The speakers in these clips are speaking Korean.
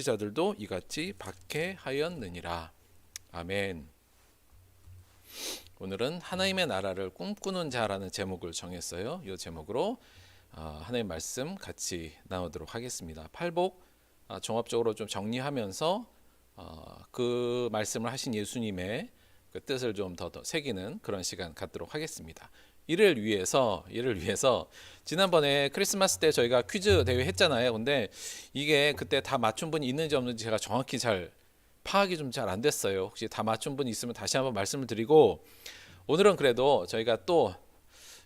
자들도 이같이 박해하였느니라. 아멘. 오늘은 하나님의 나라를 꿈꾸는 자라는 제목을 정했어요. 이 제목으로 하나님의 말씀 같이 나누도록 하겠습니다. 팔복 종합적으로 좀 정리하면서 그 말씀을 하신 예수님의 그 뜻을 좀 더 새기는 그런 시간 갖도록 하겠습니다. 이를 위해서 지난번에 크리스마스 때 저희가 퀴즈 대회 했잖아요. 근데 이게 그때 다 맞춘 분이 있는지 없는지 제가 정확히 잘 파악이 좀 잘 안 됐어요. 혹시 다 맞춘 분이 있으면 다시 한번 말씀을 드리고, 오늘은 그래도 저희가 또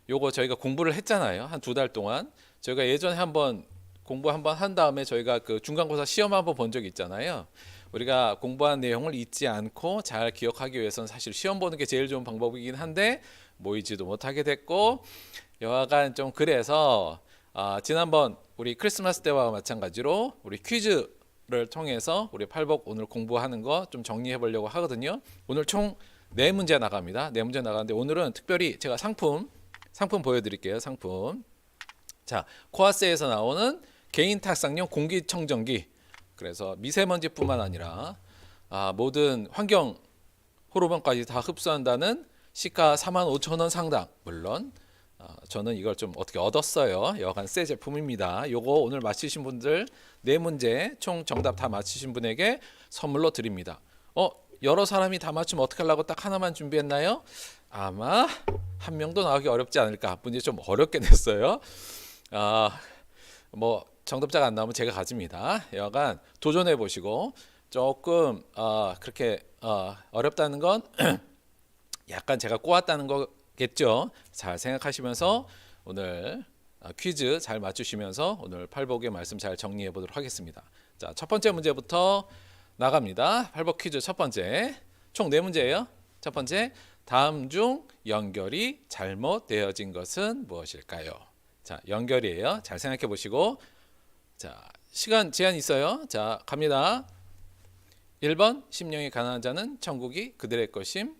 요거 저희가 공부를 했잖아요. 한 2달 동안 저희가 예전에 한번 공부 한번 한 다음에 저희가 그 중간고사 시험 한번 본 적이 있잖아요. 우리가 공부한 내용을 잊지 않고 잘 기억하기 위해서는 사실 시험 보는 게 제일 좋은 방법이긴 한데 모이지도 못하게 됐고, 여하간 좀 그래서 지난번 우리 크리스마스 때와 마찬가지로 우리 퀴즈를 통해서 우리 팔복 오늘 공부하는 거 좀 정리해 보려고 하거든요. 오늘 총 4문제 나갑니다. 4문제 나가는데 오늘은 특별히 제가 상품 보여드릴게요. 상품. 자, 코아스에서 나오는 개인 탁상용 공기청정기. 그래서 미세먼지뿐만 아니라 모든 환경 호르몬까지 다 흡수한다는 시가 45,000원 상당. 물론 저는 이걸 좀 어떻게 얻었어요. 여간 새 제품입니다. 요거 오늘 맞히신 분들 4문제 총 정답 다 맞히신 분에게 선물로 드립니다. 여러 사람이 다 맞추면 어떻게 하려고 딱 하나만 준비했나요? 아마 한 명도 나오기 어렵지 않을까. 문제 좀 어렵게 냈어요. 뭐 정답자가 안 나오면 제가 가집니다. 여간 도전해 보시고, 조금 그렇게 어렵다는 건 약간 제가 꼬았다는 거겠죠. 잘 생각하시면서 오늘 퀴즈 잘 맞추시면서 오늘 팔복의 말씀 잘 정리해 보도록 하겠습니다. 자, 첫 번째 문제부터 나갑니다. 팔복 퀴즈 첫 번째. 총 4문제예요. 첫 번째, 다음 중 연결이 잘못되어진 것은 무엇일까요? 자, 연결이에요. 잘 생각해 보시고, 자, 시간 제한 있어요. 자, 갑니다. 1번, 심령이 가난한 자는 천국이 그들의 것임.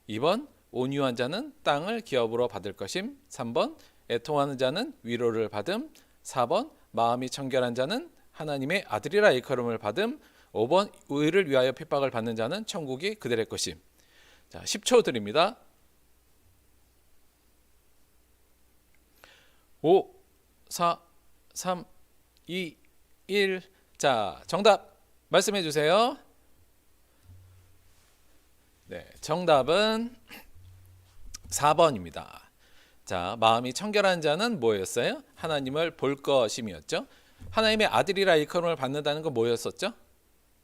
2번, 온유한 자는 땅을 기업으로 받을 것임. 3번, 애통하는 자는 위로를 받음. 4번, 마음이 청결한 자는 하나님의 아들이라 일컬음을 받음. 5번, 의를 위하여 핍박을 받는 자는 천국이 그들의 것임. 자, 10초 드립니다. 5, 4, 3, 2, 1. 자, 정답 말씀해 주세요. 네, 정답은 4번입니다. 자, 마음이 청결한 자는 뭐였어요? 하나님을 볼 것임이었죠. 하나님의 아들이라 일컬음을 받는다는 건 뭐였었죠?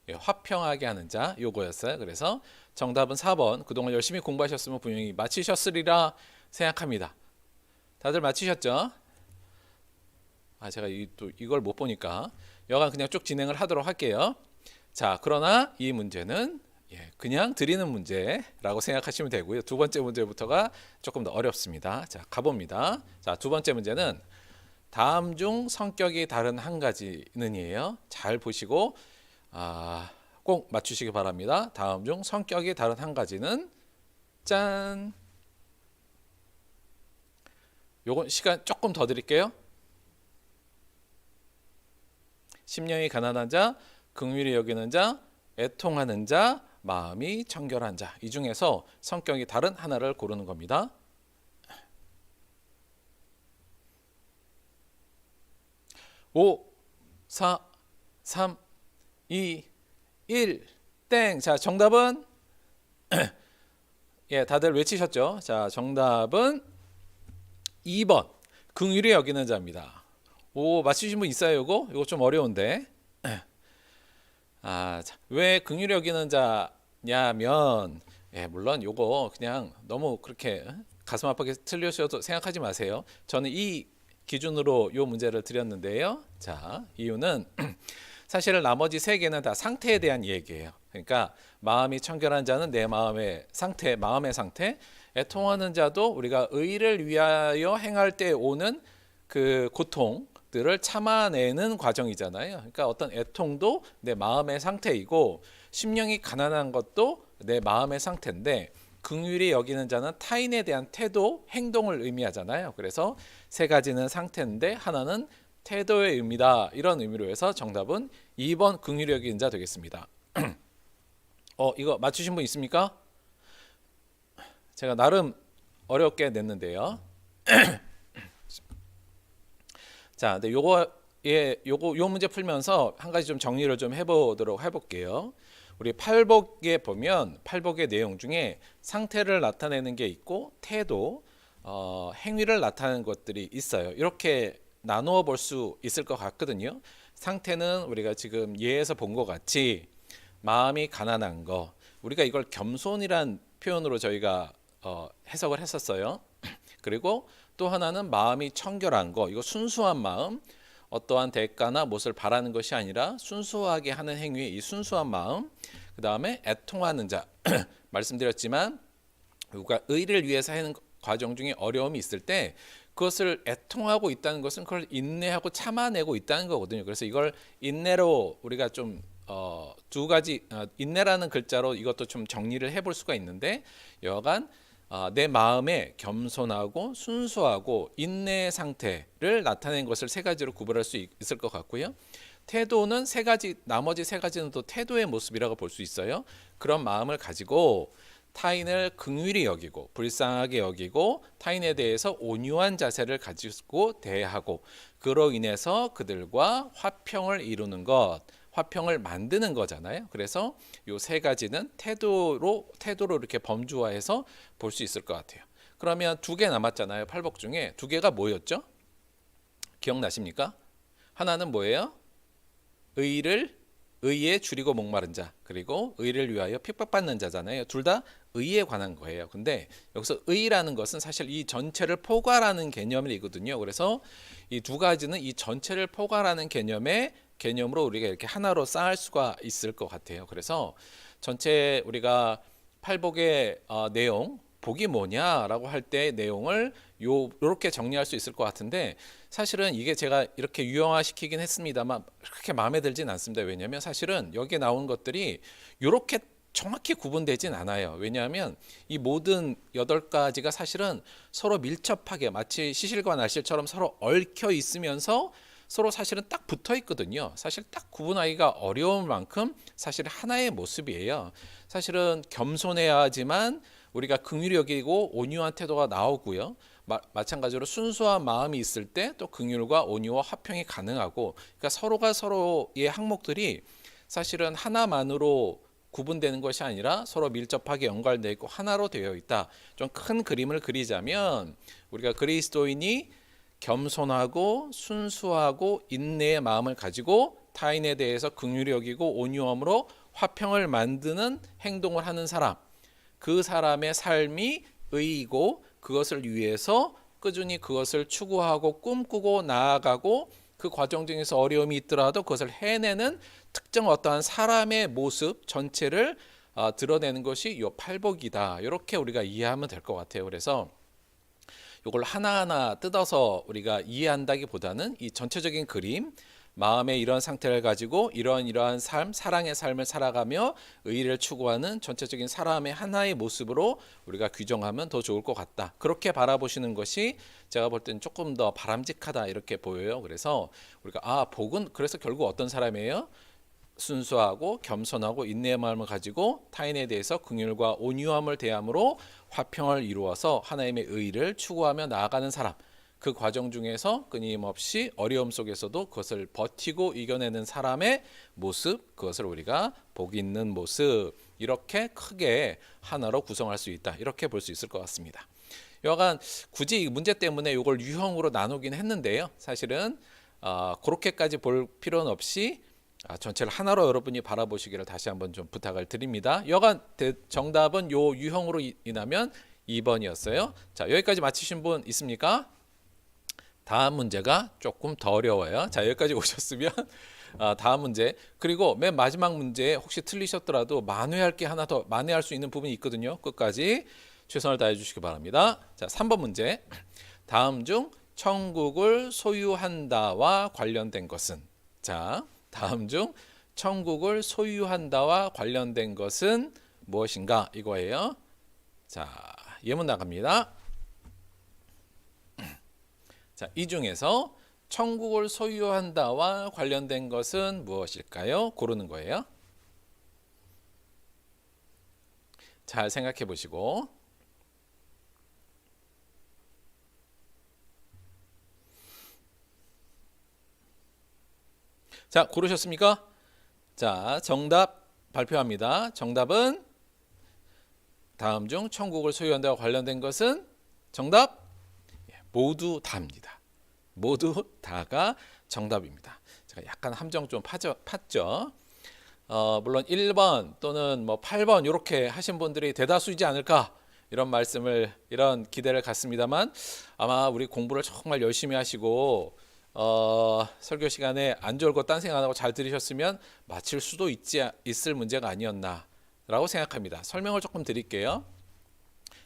예, 화평하게 하는 자, 요거였어요. 그래서 정답은 4번. 그동안 열심히 공부하셨으면 분명히 맞히셨으리라 생각합니다. 다들 맞히셨죠? 제가 또 이걸 못 보니까 여간 그냥 쭉 진행을 하도록 할게요. 자, 그러나 이 문제는 그냥 드리는 문제라고 생각하시면 되고요. 두 번째 문제부터가 조금 더 어렵습니다. 자, 가봅니다. 자, 두 번째 문제는 다음 중 성격이 다른 한 가지는이에요. 잘 보시고 꼭 맞추시기 바랍니다. 다음 중 성격이 다른 한 가지는 짠. 요건 시간 조금 더 드릴게요. 심령이 가난한 자, 긍휼히 여기는 자, 애통하는 자, 마음이 청결한 자. 이 중에서 성격이 다른 하나를 고르는 겁니다. 5, 4, 3, 2, 1. 땡. 자, 정답은 다들 외치셨죠? 자, 정답은 2번. 긍휼히 여기는 자입니다. 맞추신 분 있어요? 이거 좀 어려운데. 왜 긍휼히 여기는 자냐면, 물론 요거 그냥 너무 그렇게 가슴 아프게 틀리셔도 생각하지 마세요. 저는 이 기준으로 요 문제를 드렸는데요. 자, 이유는 사실 나머지 3개는 다 상태에 대한 얘기예요. 그러니까 마음이 청결한 자는 내 마음의 상태, 애통하는 자도 우리가 의를 위하여 행할 때 오는 그 고통들을 참아내는 과정이잖아요. 그러니까 어떤 애통도 내 마음의 상태이고, 심령이 가난한 것도 내 마음의 상태인데, 긍휼히 여기는 자는 타인에 대한 태도, 행동을 의미하잖아요. 그래서 3가지는 상태인데 하나는 태도의 의미다. 이런 의미로 해서 정답은 2번 긍휼히 여기는 자 되겠습니다. 이거 맞추신 분 있습니까? 제가 나름 어렵게 냈는데요. 자, 근데 요 문제 풀면서 한 가지 좀 정리를 좀 해볼게요. 우리 팔복에 보면 팔복의 내용 중에 상태를 나타내는 게 있고 태도, 행위를 나타내는 것들이 있어요. 이렇게 나누어 볼 수 있을 것 같거든요. 상태는 우리가 지금 예에서 본 것 같이 마음이 가난한 거, 우리가 이걸 겸손이란 표현으로 저희가 해석을 했었어요. 그리고 또 하나는 마음이 청결한 거, 이거 순수한 마음, 어떠한 대가나 무엇을 바라는 것이 아니라 순수하게 하는 행위, 이 순수한 마음. 그 다음에 애통하는 자 말씀드렸지만 우리가 의를 위해서 하는 과정 중에 어려움이 있을 때 그것을 애통하고 있다는 것은 그걸 인내하고 참아내고 있다는 거거든요. 그래서 이걸 인내로 우리가 좀 두 가지 인내라는 글자로 이것도 좀 정리를 해볼 수가 있는데, 여하간 내 마음에 겸손하고 순수하고 인내의 상태를 나타낸 것을 세 가지로 구별할 수 있을 것 같고요. 태도는 세 가지, 나머지 세 가지는 또 태도의 모습이라고 볼 수 있어요. 그런 마음을 가지고 타인을 긍휼히 여기고 불쌍하게 여기고 타인에 대해서 온유한 자세를 가지고 대하고, 그로 인해서 그들과 화평을 이루는 것, 화평을 만드는 거잖아요. 그래서 이 세 가지는 태도로 이렇게 범주화해서 볼 수 있을 것 같아요. 그러면 두 개 남았잖아요. 팔복 중에 두 개가 뭐였죠? 기억나십니까? 하나는 뭐예요? 의에 줄이고 목마른 자, 그리고 의를 위하여 핍박받는 자잖아요. 둘 다 의에 관한 거예요. 근데 여기서 의라는 것은 사실 이 전체를 포괄하는 개념이거든요. 그래서 이 두 가지는 이 전체를 포괄하는 개념으로 우리가 이렇게 하나로 쌓을 수가 있을 것 같아요. 그래서 전체 우리가 팔복의 내용, 복이 뭐냐라고 할 때 내용을 요렇게 정리할 수 있을 것 같은데, 사실은 이게 제가 이렇게 유형화시키긴 했습니다만 그렇게 마음에 들진 않습니다. 왜냐하면 사실은 여기에 나온 것들이 요렇게 정확히 구분되진 않아요. 왜냐하면 이 모든 8가지가 사실은 서로 밀접하게 마치 시실과 날실처럼 서로 얽혀 있으면서 서로 사실은 딱 붙어 있거든요. 사실 딱 구분하기가 어려운 만큼 사실 하나의 모습이에요. 사실은 겸손해야 하지만 우리가 긍휼히 여기고 온유한 태도가 나오고요. 마찬가지로 순수한 마음이 있을 때 또 긍휼과 온유와 화평이 가능하고, 그러니까 서로가 서로의 항목들이 사실은 하나만으로 구분되는 것이 아니라 서로 밀접하게 연관되어 있고 하나로 되어 있다. 좀 큰 그림을 그리자면 우리가 그리스도인이 겸손하고 순수하고 인내의 마음을 가지고 타인에 대해서 긍휼히 여기고 온유함으로 화평을 만드는 행동을 하는 사람, 그 사람의 삶이 의이고 그것을 위해서 꾸준히 그것을 추구하고 꿈꾸고 나아가고 그 과정 중에서 어려움이 있더라도 그것을 해내는 특정 어떠한 사람의 모습 전체를 드러내는 것이 이 팔복이다. 이렇게 우리가 이해하면 될 것 같아요. 그래서 이걸 하나하나 뜯어서 우리가 이해한다기보다는 이 전체적인 그림, 마음의 이런 상태를 가지고 이러한 삶, 사랑의 삶을 살아가며 의를 추구하는 전체적인 사람의 하나의 모습으로 우리가 규정하면 더 좋을 것 같다. 그렇게 바라보시는 것이 제가 볼 때는 조금 더 바람직하다 이렇게 보여요. 그래서 우리가 복은 그래서 결국 어떤 사람이에요? 순수하고 겸손하고 인내의 마음을 가지고 타인에 대해서 긍휼과 온유함을 대함으로 화평을 이루어서 하나님의 의를 추구하며 나아가는 사람, 그 과정 중에서 끊임없이 어려움 속에서도 그것을 버티고 이겨내는 사람의 모습, 그것을 우리가 복 있는 모습, 이렇게 크게 하나로 구성할 수 있다. 이렇게 볼 수 있을 것 같습니다. 여하간 굳이 이 문제 때문에 이걸 유형으로 나누긴 했는데요. 사실은 그렇게까지 볼 필요는 없이 전체를 하나로 여러분이 바라보시기를 다시 한번 좀 부탁을 드립니다. 여간 정답은 요 유형으로 인하면 2번이었어요. 자, 여기까지 맞히신 분 있습니까? 다음 문제가 조금 더 어려워요. 자, 여기까지 오셨으면 다음 문제, 그리고 맨 마지막 문제 혹시 틀리셨더라도 만회할 게 하나 더, 만회할 수 있는 부분이 있거든요. 끝까지 최선을 다해 주시기 바랍니다. 자, 3번 문제. 다음 중 천국을 소유한다와 관련된 것은? 자, 다음 중 천국을 소유한다와 관련된 것은 무엇인가? 이거예요. 자, 예문 나갑니다. 자, 이 중에서 천국을 소유한다와 관련된 것은 무엇일까요? 고르는 거예요. 잘 생각해 보시고. 자, 고르셨습니까? 자, 정답 발표합니다. 정답은 다음 중 천국을 소유한다와 관련된 것은 정답 모두 다입니다. 모두 다가 정답입니다. 제가 약간 함정 좀 팠죠. 물론 1번 또는 뭐 8번 이렇게 하신 분들이 대다수이지 않을까 이런 기대를 갖습니다만 아마 우리 공부를 정말 열심히 하시고 설교 시간에 안 졸고 딴 생각 안 하고 잘 들으셨으면 맞힐 수도 있을 문제가 아니었나 라고 생각합니다. 설명을 조금 드릴게요.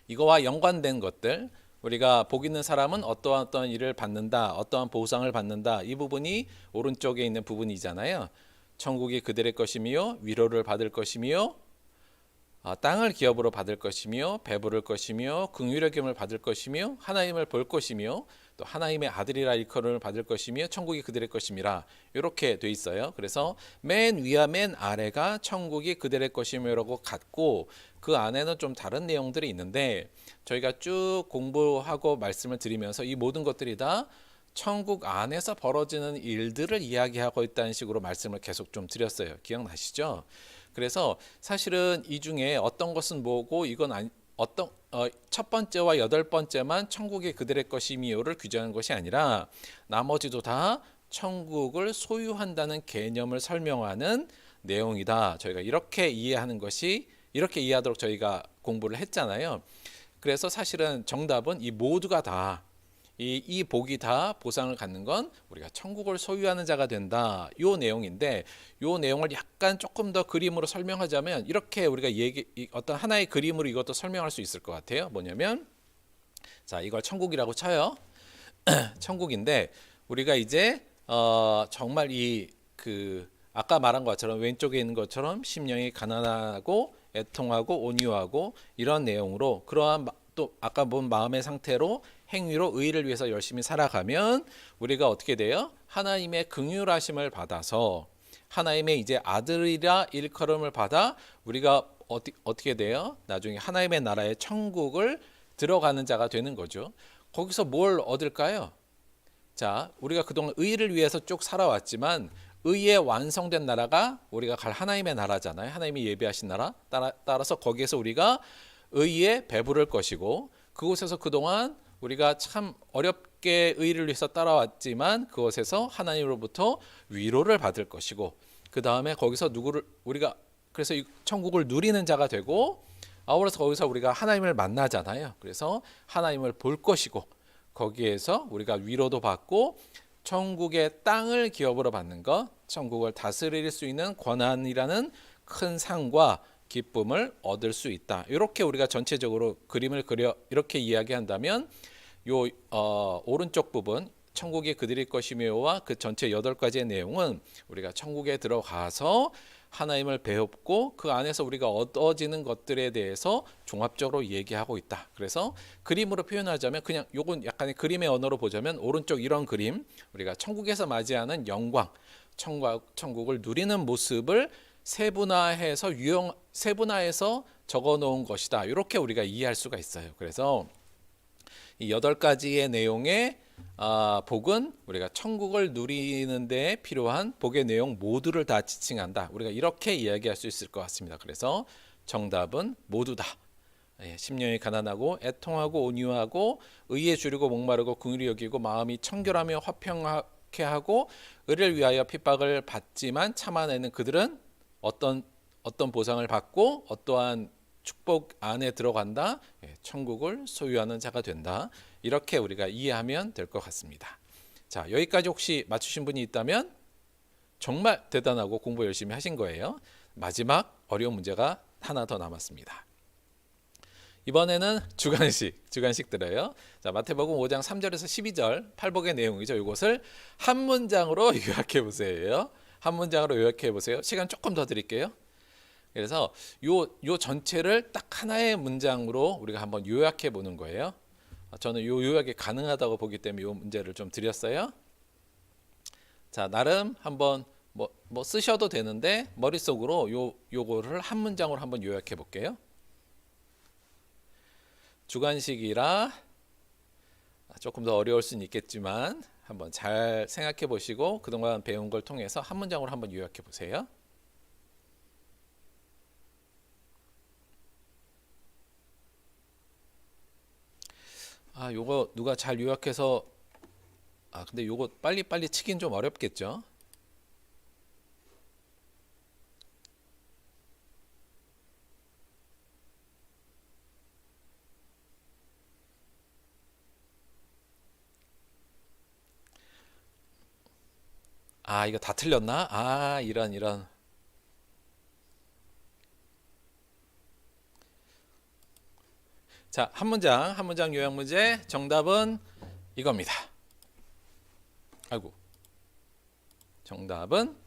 이거와 연관된 것들, 우리가 복 있는 사람은 어떠한 일을 받는다, 어떠한 보상을 받는다, 이 부분이 오른쪽에 있는 부분이잖아요. 천국이 그들의 것이며 위로를 받을 것이며 땅을 기업으로 받을 것이며 배부를 것이며 긍휼의 기쁨을 받을 것이며 하나님을 볼 것이며 또 하나님의 아들이라 일컬음을 받을 것이며 천국이 그들의 것임이라 이렇게 돼 있어요. 그래서 맨 위와 맨 아래가 천국이 그들의 것이며라고 같고 그 안에는 좀 다른 내용들이 있는데 저희가 쭉 공부하고 말씀을 드리면서 이 모든 것들이 다 천국 안에서 벌어지는 일들을 이야기하고 있다는 식으로 말씀을 계속 좀 드렸어요. 기억나시죠? 그래서 사실은 이 중에 어떤 것은 뭐고 이건 첫 번째와 여덟 번째만 천국이 그들의 것이미요를 규정하는 것이 아니라 나머지도 다 천국을 소유한다는 개념을 설명하는 내용이다. 저희가 이렇게 이해하도록 저희가 공부를 했잖아요. 그래서 사실은 정답은 이 모두가 다 이 복이 다 보상을 갖는 건 우리가 천국을 소유하는 자가 된다. 요 내용인데 요 내용을 약간 조금 더 그림으로 설명하자면 이렇게 우리가 어떤 하나의 그림으로 이것도 설명할 수 있을 것 같아요. 뭐냐면 자, 이걸 천국이라고 쳐요. 천국인데 우리가 이제 정말 아까 말한 것처럼 왼쪽에 있는 것처럼 심령이 가난하고 애통하고 온유하고 이런 내용으로 그러한 또 아까 본 마음의 상태로 행위로 의를 위해서 열심히 살아가면 우리가 어떻게 돼요? 하나님의 긍휼하심을 받아서 하나님의 이제 아들이라 일컬음을 받아 우리가 어떻게 돼요? 나중에 하나님의 나라의 천국을 들어가는 자가 되는 거죠. 거기서 뭘 얻을까요? 자, 우리가 그동안 의를 위해서 쭉 살아왔지만 의의 완성된 나라가 우리가 갈 하나님의 나라잖아요. 하나님이 예비하신 나라. 따라서 거기에서 우리가 의에 배부를 것이고 그곳에서 그동안 우리가 참 어렵게 의를 위해서 따라왔지만 그곳에서 하나님으로부터 위로를 받을 것이고 그 다음에 거기서 그래서 이 천국을 누리는 자가 되고 아울러서 거기서 우리가 하나님을 만나잖아요. 그래서 하나님을 볼 것이고 거기에서 우리가 위로도 받고 천국의 땅을 기업으로 받는 것, 천국을 다스릴 수 있는 권한이라는 큰 상과 기쁨을 얻을 수 있다. 이렇게 우리가 전체적으로 그림을 그려 이렇게 이야기한다면 오른쪽 부분 천국이 그들의 것이며와 그 전체 8가지의 내용은 우리가 천국에 들어가서 하나님을 배웠고 그 안에서 우리가 얻어지는 것들에 대해서 종합적으로 얘기하고 있다. 그래서 그림으로 표현하자면 그냥 요건 약간의 그림의 언어로 보자면 오른쪽 이런 그림 우리가 천국에서 맞이하는 영광, 천국을 누리는 모습을 세분화해서 적어 놓은 것이다. 이렇게 우리가 이해할 수가 있어요. 그래서 이 8가지의 내용의 복은 우리가 천국을 누리는 데 필요한 복의 내용 모두를 다 지칭한다. 우리가 이렇게 이야기할 수 있을 것 같습니다. 그래서 정답은 모두다. 심령이 가난하고 애통하고 온유하고 의에 주리고 목마르고 긍휼히 여기고 마음이 청결하며 화평케 하고 의를 위하여 핍박을 받지만 참아내는 그들은 어떤 보상을 받고 어떠한 축복 안에 들어간다. 천국을 소유하는 자가 된다. 이렇게 우리가 이해하면 될 것 같습니다. 자, 여기까지 혹시 맞추신 분이 있다면 정말 대단하고 공부 열심히 하신 거예요. 마지막 어려운 문제가 하나 더 남았습니다. 이번에는 주관식 들어요. 자, 마태복음 5장 3절에서 12절 팔복의 내용이죠. 이것을 한 문장으로 요약해 보세요. 한 문장으로 요약해 보세요. 시간 조금 더 드릴게요. 그래서 요 전체를 딱 하나의 문장으로 우리가 한번 요약해 보는 거예요. 저는 요 요약이 가능하다고 보기 때문에 요 문제를 좀 드렸어요. 자, 나름 한번 뭐 쓰셔도 되는데 머릿속으로 요거를 한 문장으로 한번 요약해 볼게요. 주관식이라 조금 더 어려울 수는 있겠지만 한번 잘 생각해 보시고 그동안 배운 걸 통해서 한 문장으로 한번 요약해 보세요. 요거 누가 잘 요약해서 근데 요거 빨리빨리 치긴 좀 어렵겠죠? 이거 다 틀렸나? 이런. 자, 한 문장 요약 문제. 정답은 이겁니다. 정답은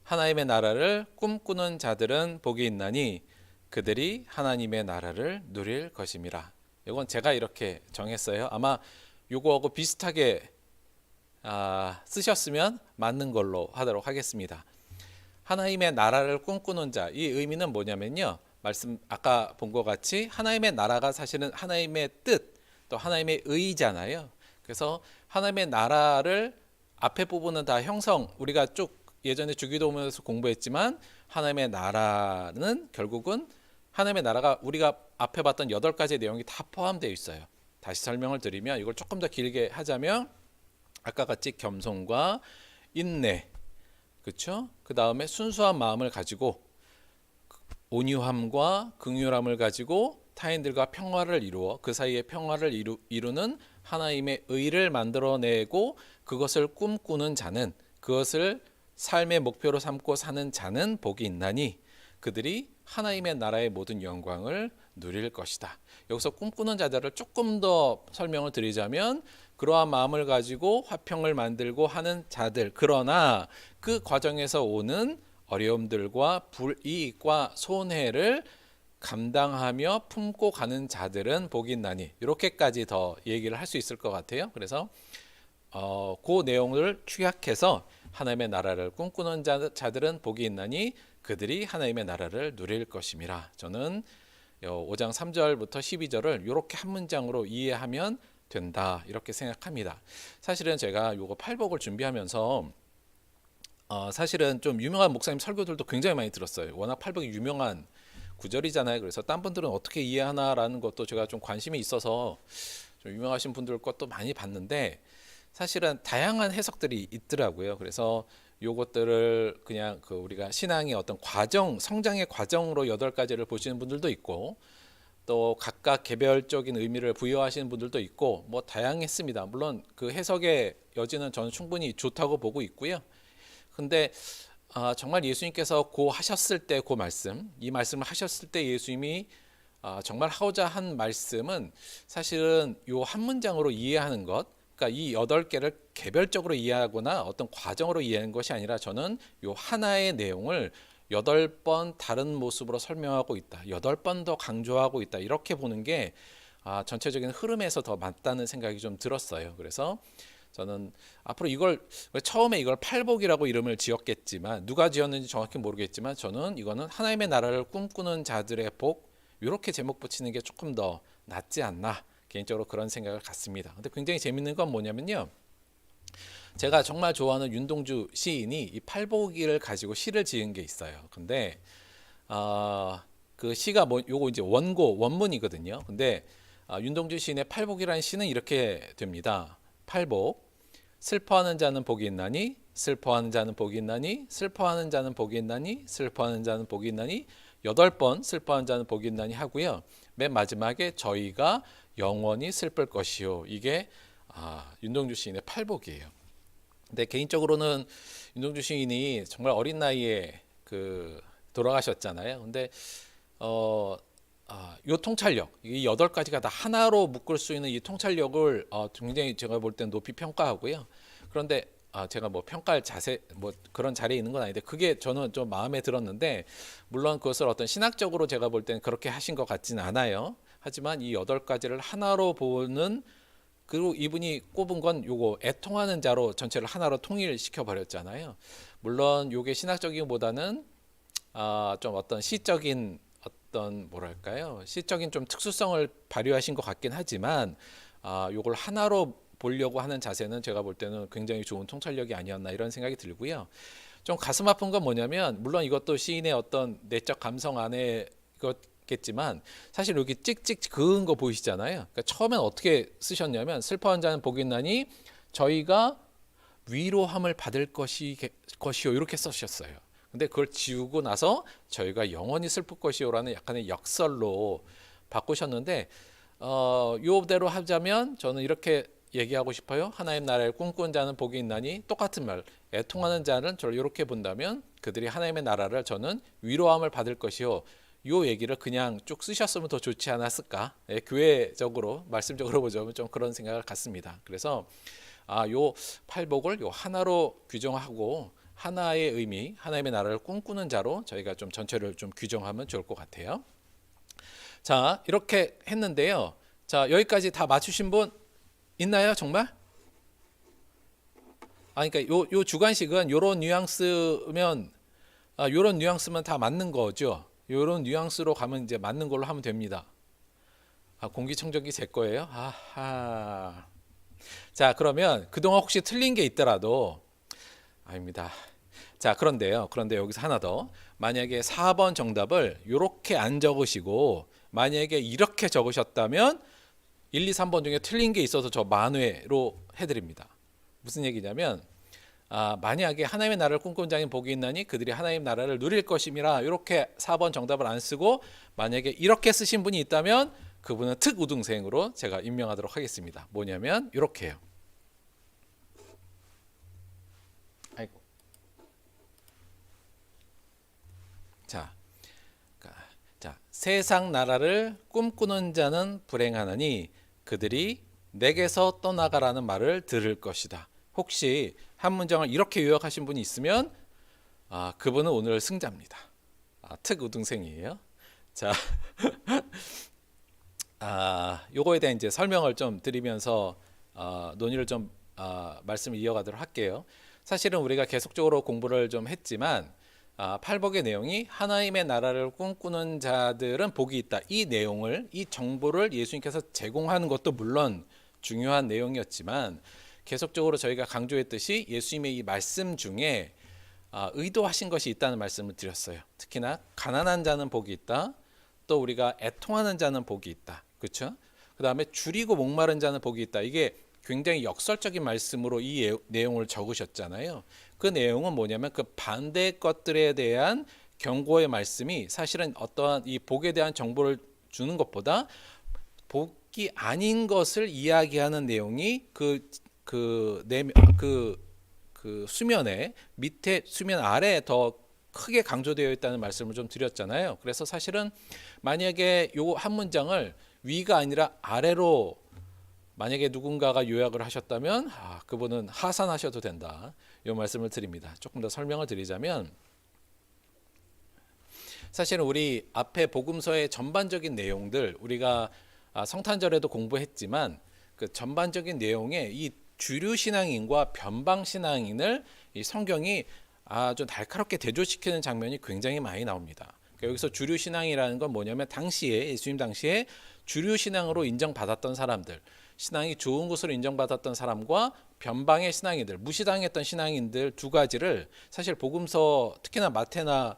하나님의 나라를 꿈꾸는 자들은 복이 있나니 그들이 하나님의 나라를 누릴 것임이라. 이건 제가 이렇게 정했어요. 아마 요거하고 비슷하게 쓰셨으면 맞는 걸로 하도록 하겠습니다. 하나님의 나라를 꿈꾸는 자, 이 의미는 뭐냐면요, 말씀 아까 본 것 같이 하나님의 나라가 사실은 하나님의 뜻, 또 하나님의 의잖아요. 그래서 하나님의 나라를 앞에 부분은 다 우리가 쭉 예전에 주기도문에서 공부했지만 하나님의 나라는 결국은 하나님의 나라가 우리가 앞에 봤던 8가지 내용이 다 포함되어 있어요. 다시 설명을 드리면 이걸 조금 더 길게 하자면 아까 같이 겸손과 인내, 그렇죠? 그 다음에 순수한 마음을 가지고 온유함과 긍휼함을 가지고 타인들과 평화를 이루어 그 사이에 평화를 이루는 하나님의 의를 만들어내고 그것을 꿈꾸는 자는, 그것을 삶의 목표로 삼고 사는 자는 복이 있나니 그들이 하나님의 나라의 모든 영광을 누릴 것이다. 여기서 꿈꾸는 자들을 조금 더 설명을 드리자면 그러한 마음을 가지고 화평을 만들고 하는 자들, 그러나 그 과정에서 오는 어려움들과 불이익과 손해를 감당하며 품고 가는 자들은 복이 있나니, 이렇게까지 더 얘기를 할 수 있을 것 같아요. 그래서 그 내용을 축약해서 하나님의 나라를 꿈꾸는 자들은 복이 있나니 그들이 하나님의 나라를 누릴 것임이라. 저는 5장 3절부터 12절을 이렇게 한 문장으로 이해하면 된다, 이렇게 생각합니다. 사실은 제가 요거 팔복을 준비하면서 사실은 좀 유명한 목사님 설교들도 굉장히 많이 들었어요. 워낙 팔복이 유명한 구절이잖아요. 그래서 딴 분들은 어떻게 이해하나라는 것도 제가 좀 관심이 있어서 좀 유명하신 분들 것도 많이 봤는데 사실은 다양한 해석들이 있더라고요. 그래서 요것들을 그냥 우리가 신앙의 어떤 과정, 성장의 과정으로 8가지를 보시는 분들도 있고 또 각각 개별적인 의미를 부여하시는 분들도 있고 뭐 다양했습니다. 물론 그 해석의 여지는 저는 충분히 좋다고 보고 있고요. 근데 정말 예수님께서 하셨을 때 이 말씀을 하셨을 때 예수님이 정말 하고자 한 말씀은 사실은 요 한 문장으로 이해하는 것, 그러니까 이 8개를 개별적으로 이해하거나 어떤 과정으로 이해하는 것이 아니라 저는 요 하나의 내용을 8번 다른 모습으로 설명하고 있다, 8번 더 강조하고 있다, 이렇게 보는 게 전체적인 흐름에서 더 맞다는 생각이 좀 들었어요. 그래서 저는 앞으로 처음에 이걸 팔복이라고 이름을 지었겠지만 누가 지었는지 정확히 모르겠지만 저는 이거는 하나님의 나라를 꿈꾸는 자들의 복, 이렇게 제목 붙이는 게 조금 더 낫지 않나, 개인적으로 그런 생각을 갖습니다. 근데 굉장히 재밌는 건 뭐냐면요, 제가 정말 좋아하는 윤동주 시인이 이 팔복이를 가지고 시를 지은 게 있어요. 근데 그 시가 요거 이제 원문이거든요. 근데 윤동주 시인의 팔복이라는 시는 이렇게 됩니다. 팔복, 슬퍼하는 자는 복이 있나니, 슬퍼하는 자는 복이 있나니, 슬퍼하는 자는 복이 있나니, 슬퍼하는 자는 복이 있나니, 8번 슬퍼하는 자는 복이 있나니 하고요. 맨 마지막에 저희가 영원히 슬플 것이요. 이게 윤동주 시인의 팔복이에요. 근데 개인적으로는 윤동주 시인이 정말 어린 나이에 돌아가셨잖아요. 근데 요 통찰력, 이 8가지가 다 하나로 묶을 수 있는 이 통찰력을 굉장히 제가 볼 때는 높이 평가하고요. 그런데 제가 뭐 평가할 그런 자리에 있는 건 아닌데 그게 저는 좀 마음에 들었는데, 물론 그것을 어떤 신학적으로 제가 볼 때는 그렇게 하신 것 같지는 않아요. 하지만 이 8가지를 하나로 보는 그리고 이분이 꼽은 건 요거 애통하는 자로 전체를 하나로 통일시켜 버렸잖아요. 물론 요게 신학적인보다는 좀 어떤 시적인 어떤 뭐랄까요? 시적인 좀 특수성을 발휘하신 것 같긴 하지만 요걸 하나로 보려고 하는 자세는 제가 볼 때는 굉장히 좋은 통찰력이 아니었나 이런 생각이 들고요. 좀 가슴 아픈 건 뭐냐면 물론 이것도 시인의 어떤 내적 감성 안에 겠지만 사실 여기 찍찍 그은 거 보이시잖아요. 그러니까 처음엔 어떻게 쓰셨냐면 슬퍼한 자는 복이 있나니 저희가 위로함을 받을 것이요 이렇게 쓰셨어요. 근데 그걸 지우고 나서 저희가 영원히 슬플 것이요라는 약간의 역설로 바꾸셨는데 요대로 하자면 저는 이렇게 얘기하고 싶어요. 하나님 나라를 꿈꾸는 자는 복이 있나니 똑같은 말. 애통하는 자는 저를 이렇게 본다면 그들이 하나님의 나라를 저는 위로함을 받을 것이요. 요 얘기를 그냥 쭉 쓰셨으면 더 좋지 않았을까? 예, 교회적으로 말씀적으로 보자면 좀 그런 생각을 갖습니다. 그래서 요 팔복을 요 하나로 규정하고 하나의 의미, 하나님의 나라를 꿈꾸는 자로 저희가 좀 전체를 좀 규정하면 좋을 것 같아요. 자, 이렇게 했는데요. 자, 여기까지 다 맞추신 분 있나요, 정말? 그러니까 요 주관식은 요런 뉘앙스면 요런 뉘앙스면 다 맞는 거죠. 요런 뉘앙스로 가면 이제 맞는 걸로 하면 됩니다. 공기청정기 제 거예요? 아하. 자, 그러면 그동안 혹시 틀린 게 있더라도 아닙니다. 자, 그런데 여기서 하나 더. 만약에 4번 정답을 이렇게 안 적으시고 만약에 이렇게 적으셨다면 1, 2, 3번 중에 틀린 게 있어서 저 만회로 해드립니다. 무슨 얘기냐면 만약에 하나님의 나라를 꿈꾸는 자인 복이 있나니 그들이 하나님 나라를 누릴 것임이라 이렇게 4번 정답을 안 쓰고 만약에 이렇게 쓰신 분이 있다면 그분은 특우등생으로 제가 임명하도록 하겠습니다. 뭐냐면 이렇게요. 아이고. 자, 세상 나라를 꿈꾸는 자는 불행하나니 그들이 내게서 떠나가라는 말을 들을 것이다. 혹시 한 문장을 이렇게 요약하신 분이 있으면 그분은 오늘 승자입니다. 특우등생이에요. 자, 요거에 대한 이제 설명을 좀 드리면서 논의를 좀 말씀을 이어가도록 할게요. 사실은 우리가 계속적으로 공부를 좀 했지만 팔복의 내용이 하나님의 나라를 꿈꾸는 자들은 복이 있다. 이 내용을 이 정보를 예수님께서 제공하는 것도 물론 중요한 내용이었지만 계속적으로 저희가 강조했듯이 예수님의 이 말씀 중에 의도하신 것이 있다는 말씀을 드렸어요. 특히나 가난한 자는 복이 있다. 또 우리가 애통하는 자는 복이 있다. 그렇죠? 그 다음에 줄이고 목마른 자는 복이 있다. 이게 굉장히 역설적인 말씀으로 이 내용을 적으셨잖아요. 그 내용은 뭐냐면 그 반대 것들에 대한 경고의 말씀이 사실은 어떠한 이 복에 대한 정보를 주는 것보다 복이 아닌 것을 이야기하는 내용이 그 수면에 밑에 수면 아래에 더 크게 강조되어 있다는 말씀을 좀 드렸잖아요. 그래서 사실은 만약에 요 한 문장을 위가 아니라 아래로 만약에 누군가가 요약을 하셨다면 그분은 하산하셔도 된다. 이 말씀을 드립니다. 조금 더 설명을 드리자면 사실은 우리 앞에 복음서의 전반적인 내용들 우리가 성탄절에도 공부했지만 그 전반적인 내용에 이 주류 신앙인과 변방 신앙인을 이 성경이 아주 날카롭게 대조시키는 장면이 굉장히 많이 나옵니다. 그러니까 여기서 주류 신앙이라는 건 뭐냐면 당시에 예수님 당시에 주류 신앙으로 인정받았던 사람들, 신앙이 좋은 것으로 인정받았던 사람과 변방의 신앙인들, 무시당했던 신앙인들 두 가지를 사실 복음서 특히나 마태나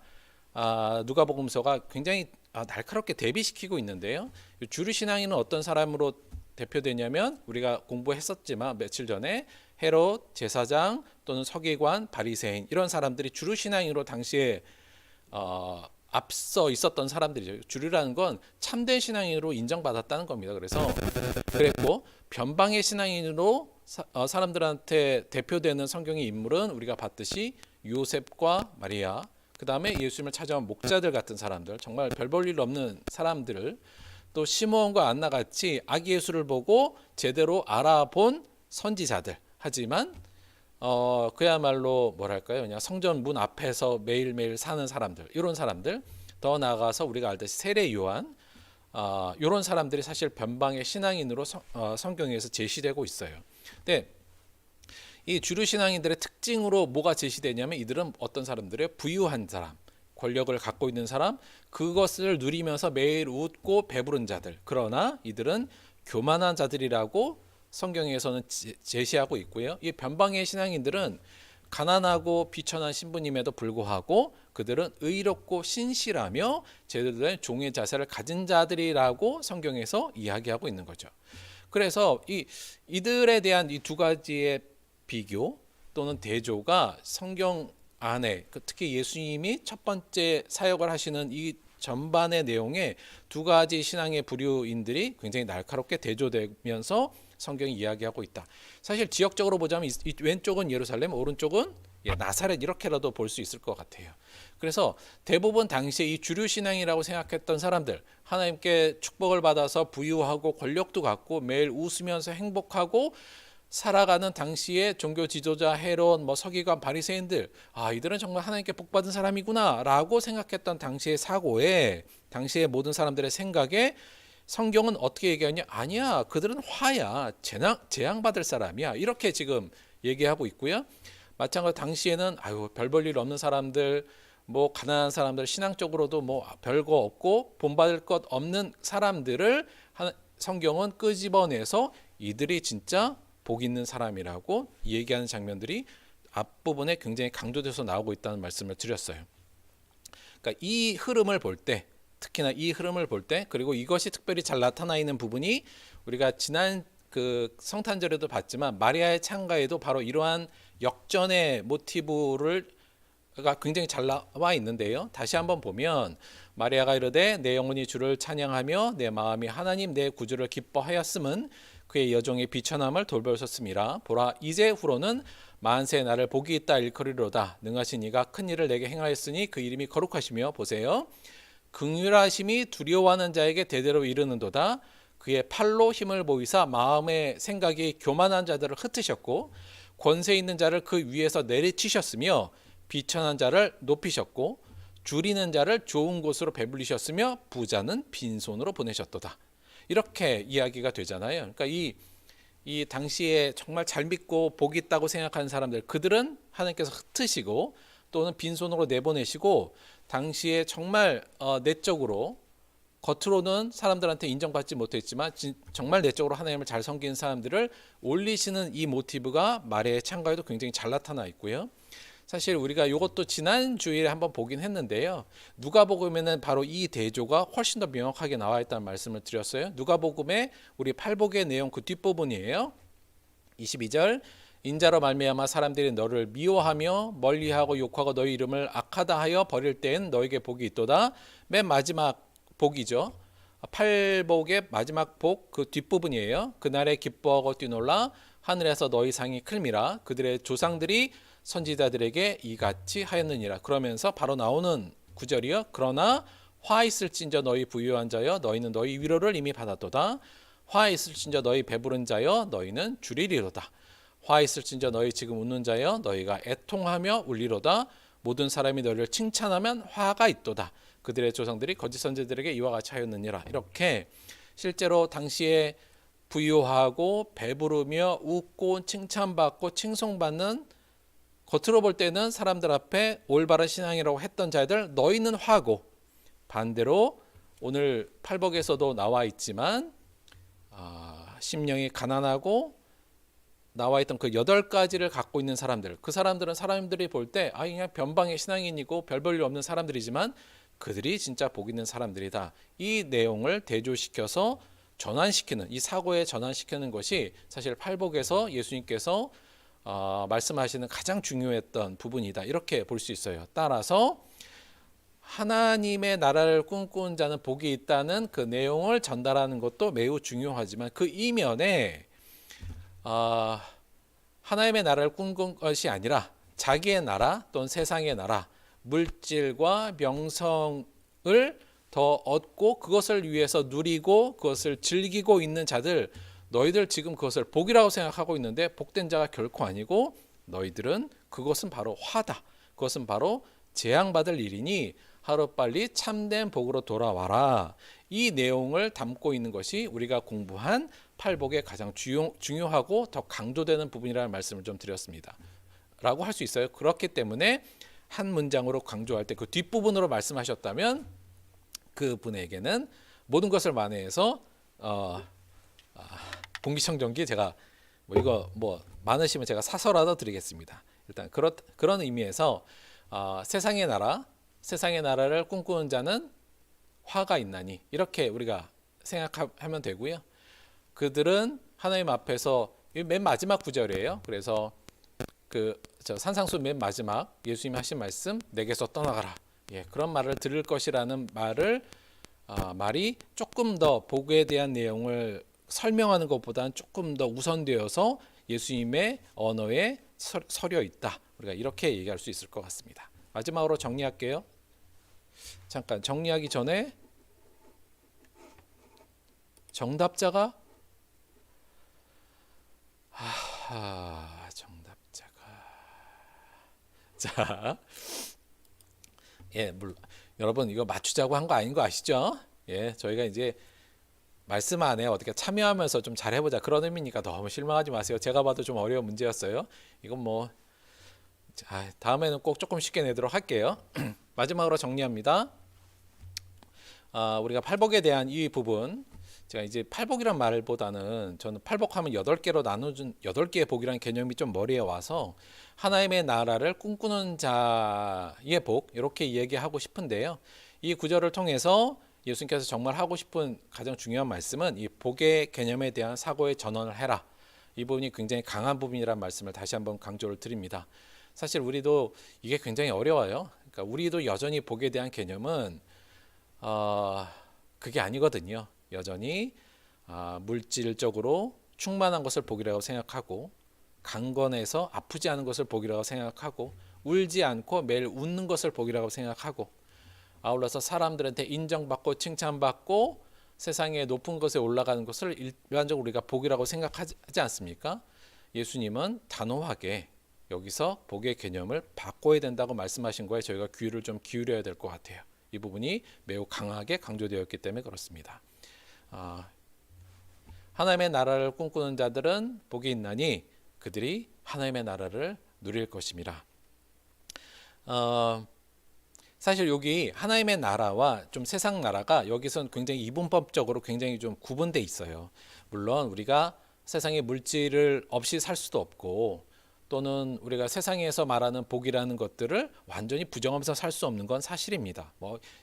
누가복음서가 굉장히 날카롭게 대비시키고 있는데요. 주류 신앙인은 어떤 사람으로 대표되냐면 우리가 공부했었지만 며칠 전에 헤롯, 제사장 또는 서기관, 바리새인 이런 사람들이 주류 신앙인으로 당시에 앞서 있었던 사람들이죠. 주류라는 건 참된 신앙인으로 인정받았다는 겁니다. 그래서 그랬고 변방의 신앙인으로 사람들한테 대표되는 성경의 인물은 우리가 봤듯이 요셉과 마리아, 그 다음에 예수님을 찾아온 목자들 같은 사람들, 정말 별 볼 일 없는 사람들을 또 시므온과 안나 같이 아기 예수를 보고 제대로 알아본 선지자들. 하지만 그야말로 뭐랄까요? 그냥 성전 문 앞에서 매일매일 사는 사람들, 이런 사람들, 더 나아가서 우리가 알듯이 세례 요한, 이런 사람들이 사실 변방의 신앙인으로 성경에서 제시되고 있어요. 근데 이 주류 신앙인들의 특징으로 뭐가 제시되냐면 이들은 어떤 사람들의 부유한 사람, 권력을 갖고 있는 사람, 그것을 누리면서 매일 웃고 배부른 자들. 그러나 이들은 교만한 자들이라고 성경에서는 제시하고 있고요. 이 변방의 신앙인들은 가난하고 비천한 신부님에도 불구하고 그들은 의롭고 신실하며 제대로 된 종의 자세를 가진 자들이라고 성경에서 이야기하고 있는 거죠. 그래서 이들에 대한 이 두 가지의 비교 또는 대조가 성경 안에 특히 예수님이 첫 번째 사역을 하시는 이 전반의 내용에 두 가지 신앙의 부류인들이 굉장히 날카롭게 대조되면서 성경이 이야기하고 있다. 사실 지역적으로 보자면 이 왼쪽은 예루살렘, 오른쪽은 나사렛 이렇게라도 볼 수 있을 것 같아요. 그래서 대부분 당시에 이 주류 신앙이라고 생각했던 사람들, 하나님께 축복을 받아서 부유하고 권력도 갖고 매일 웃으면서 행복하고 살아가는 당시의 종교 지도자 헤롯, 서기관, 바리새인들, 이들은 정말 하나님께 복 받은 사람이구나라고 생각했던 당시의 사고에, 당시의 모든 사람들의 생각에 성경은 어떻게 얘기하냐? 아니야, 그들은 화야, 재앙받을 사람이야, 이렇게 지금 얘기하고 있고요. 마찬가지로 당시에는 별 볼 일 없는 사람들, 가난한 사람들, 신앙적으로도 별거 없고 본받을 것 없는 사람들을 성경은 끄집어내서 이들이 진짜 복 있는 사람이라고 얘기하는 장면들이 앞부분에 굉장히 강조돼서 나오고 있다는 말씀을 드렸어요. 그러니까 이 흐름을 볼 때, 특히나 이 흐름을 볼 때, 그리고 이것이 특별히 잘 나타나 있는 부분이 우리가 지난 그 성탄절에도 봤지만 마리아의 창가에도 바로 이러한 역전의 모티브가 굉장히 잘 나와 있는데요. 다시 한번 보면 마리아가 이르되 내 영혼이 주를 찬양하며 내 마음이 하나님 내 구주를 기뻐하였음은 그의 여종의 비천함을 돌보셨음이라. 보라 이제 후로는 만세 나를 복이 있다 일컬이로다. 능하신 이가 큰 일을 내게 행하였으니 그 이름이 거룩하시며 보세요. 긍휼하심이 두려워하는 자에게 대대로 이르는도다. 그의 팔로 힘을 보이사 마음의 생각이 교만한 자들을 흩으셨고 권세 있는 자를 그 위에서 내리치셨으며 비천한 자를 높이셨고 줄이는 자를 좋은 곳으로 배불리셨으며 부자는 빈손으로 보내셨도다. 이렇게 이야기가 되잖아요. 그러니까 이 당시에 정말 잘 믿고 복이 있다고 생각하는 사람들, 그들은 하나님께서 흩으시고 또는 빈손으로 내보내시고 당시에 정말 내적으로 겉으로는 사람들한테 인정받지 못했지만 정말 내적으로 하나님을 잘 섬기는 사람들을 올리시는 이 모티브가 마리아의 창가에도 굉장히 잘 나타나 있고요. 사실 우리가 이것도 지난 주일에 한번 보긴 했는데요. 누가복음에는 바로 이 대조가 훨씬 더 명확하게 나와 있다는 말씀을 드렸어요. 누가복음의 우리 팔복의 내용 그 뒷부분이에요. 22절 인자로 말미암아 사람들이 너를 미워하며 멀리하고 욕하고 너희 이름을 악하다 하여 버릴 때엔 너에게 복이 있도다. 맨 마지막 복이죠. 팔복의 마지막 복 그 뒷부분이에요. 그날에 기뻐하고 뛰놀라 하늘에서 너희 상이 클미라. 그들의 조상들이 선지자들에게 이같이 하였느니라. 그러면서 바로 나오는 구절이요. 그러나 화 있을진저 너희 부유한 자여 너희는 너희 위로를 이미 받았도다. 화 있을진저 너희 배부른 자여 너희는 줄이리로다. 화 있을진저 너희 지금 웃는 자여 너희가 애통하며 울리로다. 모든 사람이 너희를 칭찬하면 화가 있도다. 그들의 조상들이 거짓 선지자들에게 이와 같이 하였느니라. 이렇게 실제로 당시에 부유하고 배부르며 웃고 칭찬받고 칭송받는, 겉으로 볼 때는 사람들 앞에 올바른 신앙이라고 했던 자들, 너희는 화고, 반대로 오늘 팔복에서도 나와 있지만 심령이 가난하고 나와 있던 그 8가지를 갖고 있는 사람들, 그 사람들은 사람들이 볼 때 그냥 변방의 신앙인이고 별 볼 일 없는 사람들이지만 그들이 진짜 복 있는 사람들이다. 이 내용을 대조시켜서 전환시키는, 이 사고에 전환시키는 것이 사실 팔복에서 예수님께서 말씀하시는 가장 중요했던 부분이다. 이렇게 볼 수 있어요. 따라서 하나님의 나라를 꿈꾸는 자는 복이 있다는 그 내용을 전달하는 것도 매우 중요하지만 그 이면에 하나님의 나라를 꿈꾼 것이 아니라 자기의 나라 또는 세상의 나라, 물질과 명성을 더 얻고 그것을 위해서 누리고 그것을 즐기고 있는 자들, 너희들 지금 그것을 복이라고 생각하고 있는데 복된 자가 결코 아니고 너희들은 그것은 바로 화다. 그것은 바로 재앙받을 일이니 하루빨리 참된 복으로 돌아와라. 이 내용을 담고 있는 것이 우리가 공부한 팔복의 가장 중요하고 더 강조되는 부분이라는 말씀을 좀 드렸습니다. 라고 할 수 있어요. 그렇기 때문에 한 문장으로 강조할 때 그 뒷부분으로 말씀하셨다면 그 분에게는 모든 것을 만회해서 공기청정기 제가 이거 많으시면 제가 사서라도 드리겠습니다. 일단 그런 의미에서 세상의 나라를 꿈꾸는 자는 화가 있나니 이렇게 우리가 생각하면 되고요. 그들은 하나님 앞에서 맨 마지막 구절이에요. 그래서 산상수 맨 마지막 예수님이 하신 말씀 내게서 떠나가라. 그런 말을 들을 것이라는 말이 조금 더 복에 대한 내용을 설명하는 것보다는 조금 더 우선되어서 예수님의 언어에 서려 있다. 우리가 이렇게 얘기할 수 있을 것 같습니다. 마지막으로 정리할게요. 잠깐 정리하기 전에 정답자가 자, 물론 여러분 이거 맞추자고 한 거 아닌 거 아시죠? 저희가 이제 말씀 안에 어떻게 참여하면서 좀 잘해보자 그런 의미니까 너무 실망하지 마세요. 제가 봐도 좀 어려운 문제였어요. 이건 다음에는 꼭 조금 쉽게 내도록 할게요. 마지막으로 정리합니다. 우리가 팔복에 대한 이 부분, 제가 이제 팔복이란 말보다는 저는 팔복하면 8개로 나눠준 8개의 복이라는 개념이 좀 머리에 와서 하나님의 나라를 꿈꾸는 자의 복 이렇게 얘기하고 싶은데요. 이 구절을 통해서 예수님께서 정말 하고 싶은 가장 중요한 말씀은 이 복의 개념에 대한 사고의 전환을 해라. 이 부분이 굉장히 강한 부분이라는 말씀을 다시 한번 강조를 드립니다. 사실 우리도 이게 굉장히 어려워요. 그러니까 우리도 여전히 복에 대한 개념은 그게 아니거든요. 여전히 물질적으로 충만한 것을 복이라고 생각하고 강건해서 아프지 않은 것을 복이라고 생각하고 울지 않고 매일 웃는 것을 복이라고 생각하고 아울러서 사람들한테 인정받고 칭찬받고 세상의 높은 것에 올라가는 것을 일반적으로 우리가 복이라고 생각하지 않습니까? 예수님은 단호하게 여기서 복의 개념을 바꿔야 된다고 말씀하신 거에 저희가 귀를 좀 기울여야 될 것 같아요. 이 부분이 매우 강하게 강조되었기 때문에 그렇습니다. 하나님의 나라를 꿈꾸는 자들은 복이 있나니 그들이 하나님의 나라를 누릴 것입니다. 사실 여기 하나님의 나라와 좀 세상 나라가 여기선 굉장히 이분법적으로 굉장히 좀 구분돼 있어요. 물론 우리가 세상의 물질을 없이 살 수도 없고 또는 우리가 세상에서 말하는 복이라는 것들을 완전히 부정하면서 살 수 없는 건 사실입니다.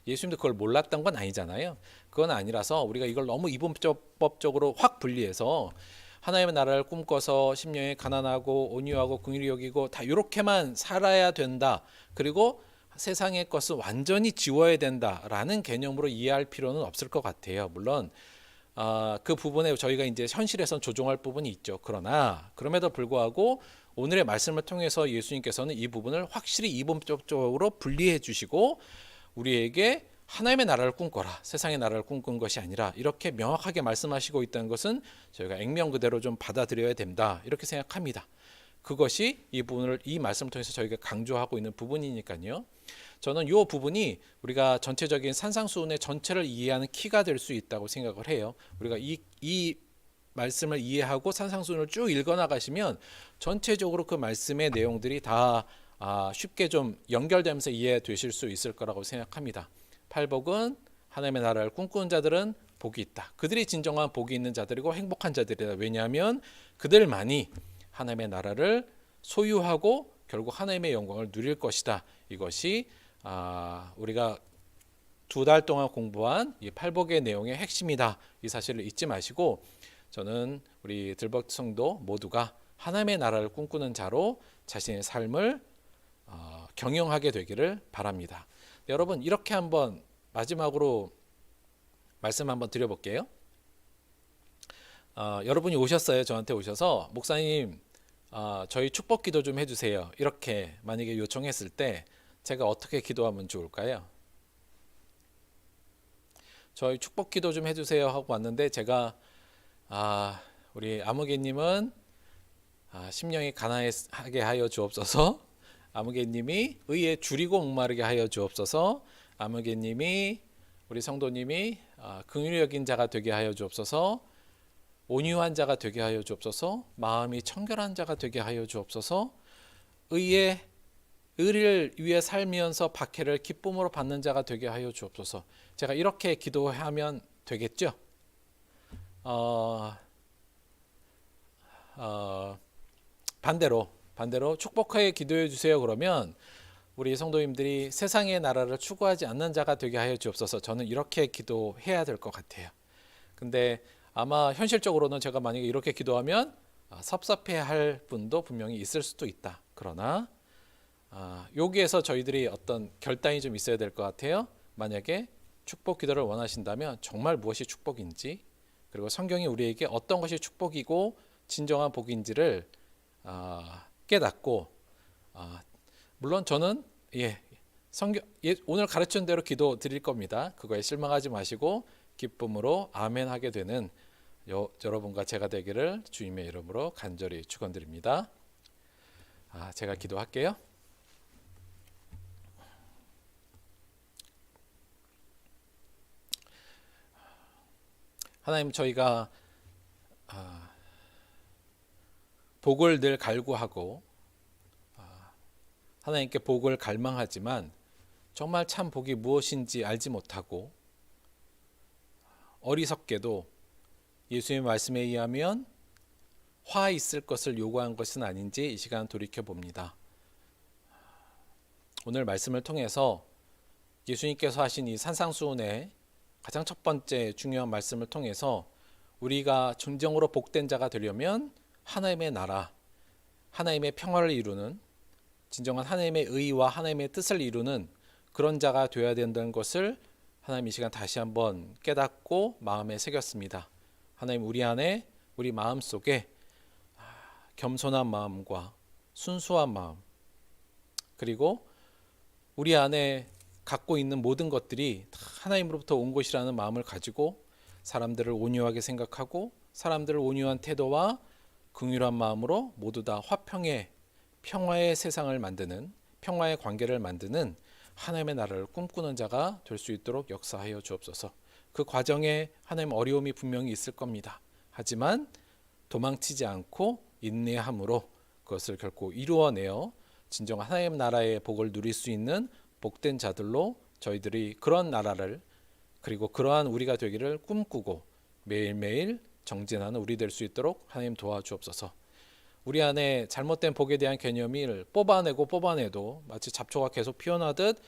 예수님도 그걸 몰랐던 건 아니잖아요. 그건 아니라서 우리가 이걸 너무 이분법적으로 확 분리해서 하나님의 나라를 꿈꿔서 심령이 가난하고 온유하고 긍휼히 여기고 다 이렇게만 살아야 된다. 그리고 세상의 것을 완전히 지워야 된다라는 개념으로 이해할 필요는 없을 것 같아요. 물론 그 부분에 저희가 이제 현실에선 조정할 부분이 있죠. 그러나 그럼에도 불구하고 오늘의 말씀을 통해서 예수님께서는 이 부분을 확실히 이분법적으로 분리해 주시고 우리에게 하나님의 나라를 꿈꿔라. 세상의 나라를 꿈꾼 것이 아니라 이렇게 명확하게 말씀하시고 있다는 것은 저희가 액면 그대로 좀 받아들여야 된다. 이렇게 생각합니다. 그것이 이 부분을 이 말씀을 통해서 저희가 강조하고 있는 부분이니까요. 저는 이 부분이 우리가 전체적인 산상수훈의 전체를 이해하는 키가 될 수 있다고 생각을 해요. 우리가 이 말씀을 이해하고 산상수훈을 쭉 읽어나가시면 전체적으로 그 말씀의 내용들이 다 쉽게 좀 연결되면서 이해되실 수 있을 거라고 생각합니다. 팔복은 하나님의 나라를 꿈꾸는 자들은 복이 있다. 그들이 진정한 복이 있는 자들이고 행복한 자들이다. 왜냐하면 그들만이 하나님의 나라를 소유하고 결국 하나님의 영광을 누릴 것이다. 이것이 우리가 2달 동안 공부한 이 팔복의 내용의 핵심이다. 이 사실을 잊지 마시고 저는 우리 들벅 성도 모두가 하나님의 나라를 꿈꾸는 자로 자신의 삶을 경영하게 되기를 바랍니다. 여러분 이렇게 한번 마지막으로 말씀 한번 드려볼게요. 여러분이 오셨어요. 저한테 오셔서 목사님 저희 축복 기도 좀 해주세요. 이렇게 만약에 요청했을 때 제가 어떻게 기도하면 좋을까요? 저희 축복 기도 좀 해주세요 하고 왔는데 제가 우리 아무개님은 심령이 가난하게 하여 주옵소서. 아무개님이 의에 줄이고 목마르게 하여 주옵소서. 아무개님이 우리 성도님이 긍휼히 여긴 자가 되게 하여 주옵소서. 온유한 자가 되게 하여 주옵소서. 마음이 청결한 자가 되게 하여 주옵소서. 의를 위해 살면서 박해를 기쁨으로 받는 자가 되게 하여 주옵소서. 제가 이렇게 기도하면 되겠죠? 반대로 축복하여 기도해 주세요. 그러면 우리 성도님들이 세상의 나라를 추구하지 않는 자가 되게 하여 주옵소서. 저는 이렇게 기도해야 될 것 같아요. 근데 아마 현실적으로는 제가 만약에 이렇게 기도하면 섭섭해할 분도 분명히 있을 수도 있다. 그러나 여기에서 저희들이 어떤 결단이 좀 있어야 될 것 같아요. 만약에 축복 기도를 원하신다면 정말 무엇이 축복인지, 그리고 성경이 우리에게 어떤 것이 축복이고 진정한 복인지를 깨닫고, 물론 저는 오늘 가르친 대로 기도 드릴 겁니다. 그거에 실망하지 마시고 기쁨으로 아멘 하게 되는 여러분과 제가 되기를 주님의 이름으로 간절히 축원드립니다. 제가 기도할게요. 하나님, 저희가 복을 늘 갈구하고 하나님께 복을 갈망하지만 정말 참 복이 무엇인지 알지 못하고 어리석게도 예수님의 말씀에 의하면 화 있을 것을 요구한 것은 아닌지 이 시간 돌이켜 봅니다. 오늘 말씀을 통해서 예수님께서 하신 이 산상수훈의 가장 첫 번째 중요한 말씀을 통해서 우리가 진정으로 복된 자가 되려면 하나님의 나라, 하나님의 평화를 이루는, 진정한 하나님의 의와 하나님의 뜻을 이루는 그런 자가 되어야 된다는 것을 하나님 이 시간 다시 한번 깨닫고 마음에 새겼습니다. 하나님, 우리 안에, 우리 마음 속에 겸손한 마음과 순수한 마음, 그리고 우리 안에 갖고 있는 모든 것들이 다 하나님으로부터 온 것이라는 마음을 가지고 사람들을 온유하게 생각하고 사람들을 온유한 태도와 긍휼한 마음으로 모두 다 평화의 세상을 만드는, 평화의 관계를 만드는 하나님의 나라를 꿈꾸는 자가 될 수 있도록 역사하여 주옵소서. 그 과정에 하나님 어려움이 분명히 있을 겁니다. 하지만 도망치지 않고 인내함으로 그것을 결코 이루어내어 진정한 하나님 나라의 복을 누릴 수 있는 복된 자들로 저희들이 그런 나라를, 그리고 그러한 우리가 되기를 꿈꾸고 매일매일 정진하는 우리 될 수 있도록 하나님 도와주옵소서. 우리 안에 잘못된 복에 대한 개념을 뽑아내도 마치 잡초가 계속 피어나듯